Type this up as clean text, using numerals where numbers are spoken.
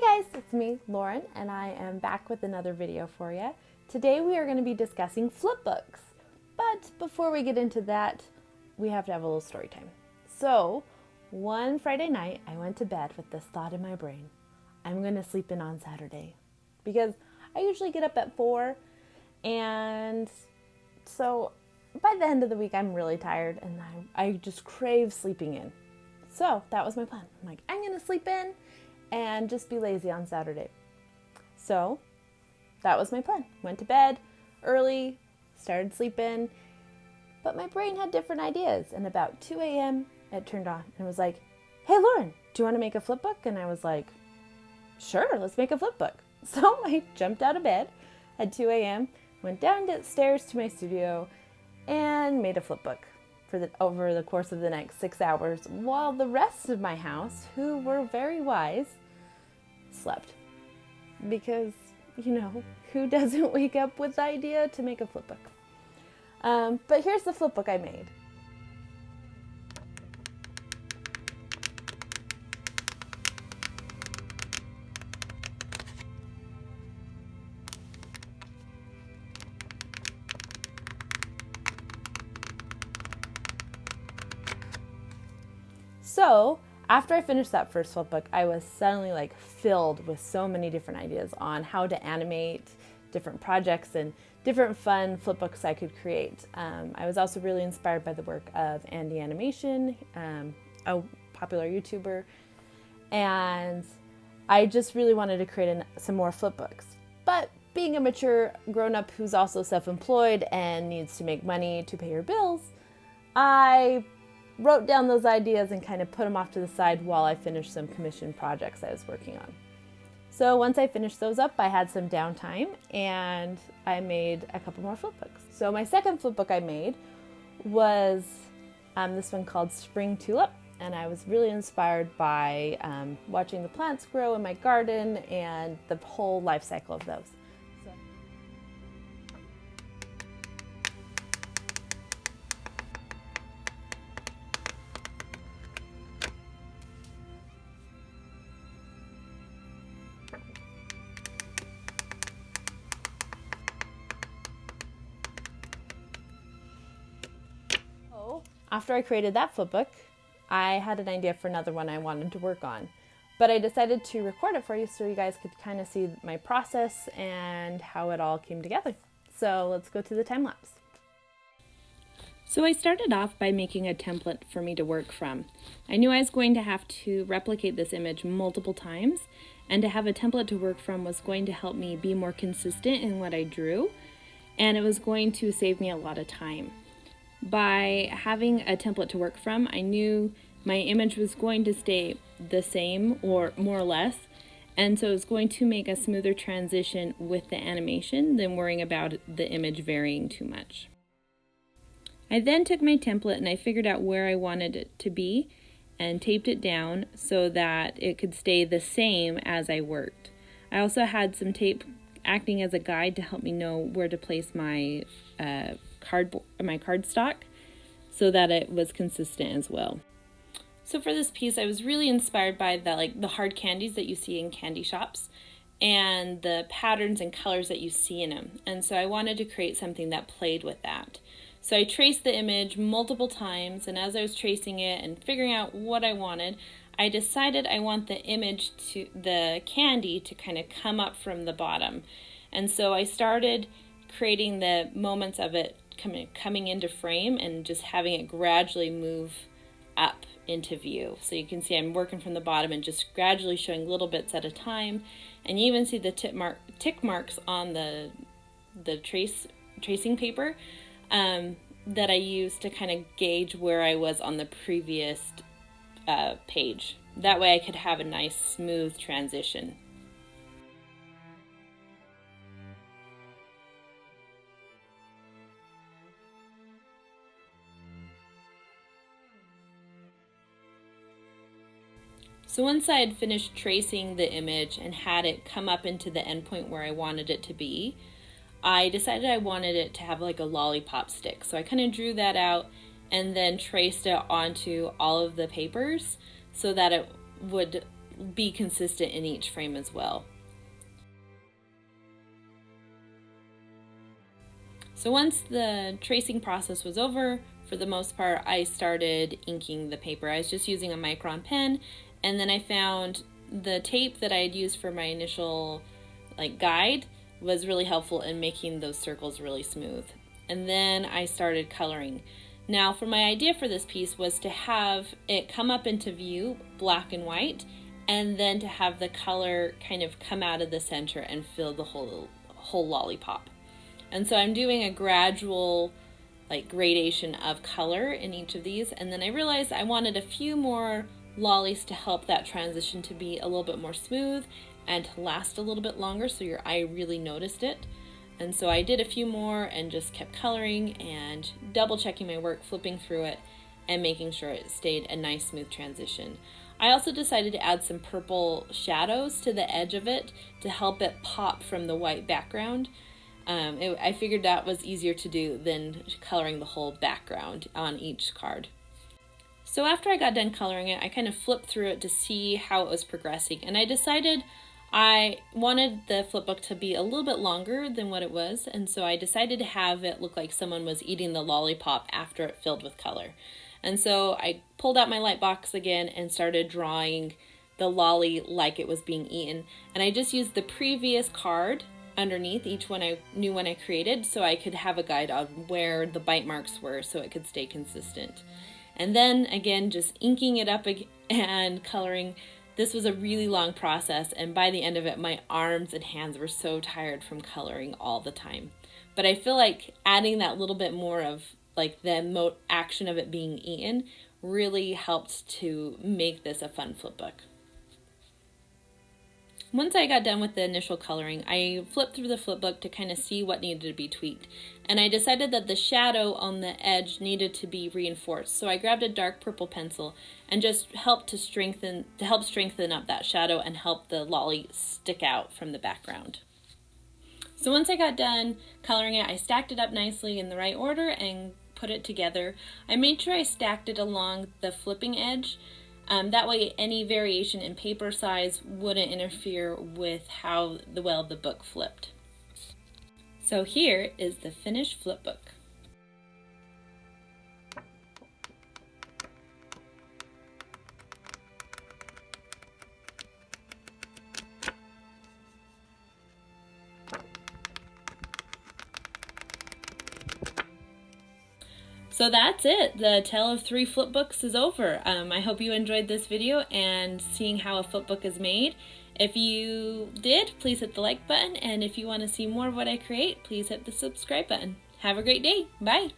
Hi guys, it's me, Lauren, and I am back with another video for you. Today we are going to be discussing flipbooks. But before we get into that, we have to have a little story time. So, one Friday night, I went to bed with this thought in my brain. I'm going to sleep in on Saturday. Because I usually get up at 4, and so by the end of the week, I'm really tired, and I just crave sleeping in. So, that was my plan. I'm like, I'm going to sleep in and just be lazy on Saturday. So that was my plan. Went to bed early, started sleeping, but my brain had different ideas. And about 2 a.m. it turned on and was like, hey Lauren, do you want to make a flipbook? And I was like, sure, let's make a flipbook. So I jumped out of bed at 2 a.m., went downstairs to my studio and made a flipbook over the course of the next 6 hours, while the rest of my house, who were very wise, slept. Because, who doesn't wake up with the idea to make a flipbook? But here's the flipbook I made. So after I finished that first flipbook, I was suddenly filled with so many different ideas on how to animate different projects and different fun flipbooks I could create. I was also really inspired by the work of Andy Animation, a popular YouTuber, and I just really wanted to create some more flipbooks. But being a mature grown-up who's also self-employed and needs to make money to pay her bills, I wrote down those ideas and kind of put them off to the side while I finished some commission projects I was working on. So once I finished those up, I had some downtime and I made a couple more flipbooks. So my second flipbook I made was this one called Spring Tulip, and I was really inspired by watching the plants grow in my garden and the whole life cycle of those. After I created that flipbook, I had an idea for another one I wanted to work on. But I decided to record it for you so you guys could kind of see my process and how it all came together. So let's go to the time lapse. So I started off by making a template for me to work from. I knew I was going to have to replicate this image multiple times, and to have a template to work from was going to help me be more consistent in what I drew, and it was going to save me a lot of time. By having a template to work from, I knew my image was going to stay the same or more or less, and so it was going to make a smoother transition with the animation than worrying about the image varying too much. I then took my template and I figured out where I wanted it to be and taped it down so that it could stay the same as I worked. I also had some tape acting as a guide to help me know where to place my cardstock so that it was consistent as well. So for this piece, I was really inspired by the hard candies that you see in candy shops and the patterns and colors that you see in them. And so I wanted to create something that played with that. So I traced the image multiple times, and as I was tracing it and figuring out what I wanted, I decided I want the candy to kind of come up from the bottom. And so I started creating the moments of it coming into frame and just having it gradually move up into view. So you can see I'm working from the bottom and just gradually showing little bits at a time. And you even see the tick marks on the tracing paper that I used to kind of gauge where I was on the previous page. That way I could have a nice smooth transition. So once I had finished tracing the image and had it come up into the endpoint where I wanted it to be, I decided I wanted it to have like a lollipop stick. So I kind of drew that out and then traced it onto all of the papers so that it would be consistent in each frame as well. So once the tracing process was over, for the most part, I started inking the paper. I was just using a micron pen, and then I found the tape that I had used for my initial guide was really helpful in making those circles really smooth. And then I started coloring. Now, for my idea for this piece was to have it come up into view, black and white, and then to have the color kind of come out of the center and fill the whole lollipop. And so I'm doing a gradual gradation of color in each of these, and then I realized I wanted a few more lollies to help that transition to be a little bit more smooth and to last a little bit longer so your eye really noticed it. And so I did a few more and just kept coloring and double checking my work, flipping through it and making sure it stayed a nice smooth transition. I also decided to add some purple shadows to the edge of it to help it pop from the white background. I figured that was easier to do than coloring the whole background on each card. So after I got done coloring it, I kind of flipped through it to see how it was progressing, and I decided I wanted the flipbook to be a little bit longer than what it was, and so I decided to have it look like someone was eating the lollipop after it filled with color. And so I pulled out my light box again and started drawing the lolly like it was being eaten, and I just used the previous card underneath each new one I created so I could have a guide on where the bite marks were so it could stay consistent. And then again, just inking it up and coloring. This was a really long process, and by the end of it, my arms and hands were so tired from coloring all the time. But I feel like adding that little bit more of the action of it being eaten really helped to make this a fun flipbook. Once I got done with the initial coloring, I flipped through the flipbook to kind of see what needed to be tweaked. And I decided that the shadow on the edge needed to be reinforced. So I grabbed a dark purple pencil and just help strengthen up that shadow and help the lolly stick out from the background. So once I got done coloring it, I stacked it up nicely in the right order and put it together. I made sure I stacked it along the flipping edge. That way any variation in paper size wouldn't interfere with how well the book flipped. So here is the finished flipbook. So that's it. The Tale of 3 Flipbooks is over. I hope you enjoyed this video and seeing how a flipbook is made. If you did, please hit the like button, and if you want to see more of what I create, please hit the subscribe button. Have a great day. Bye!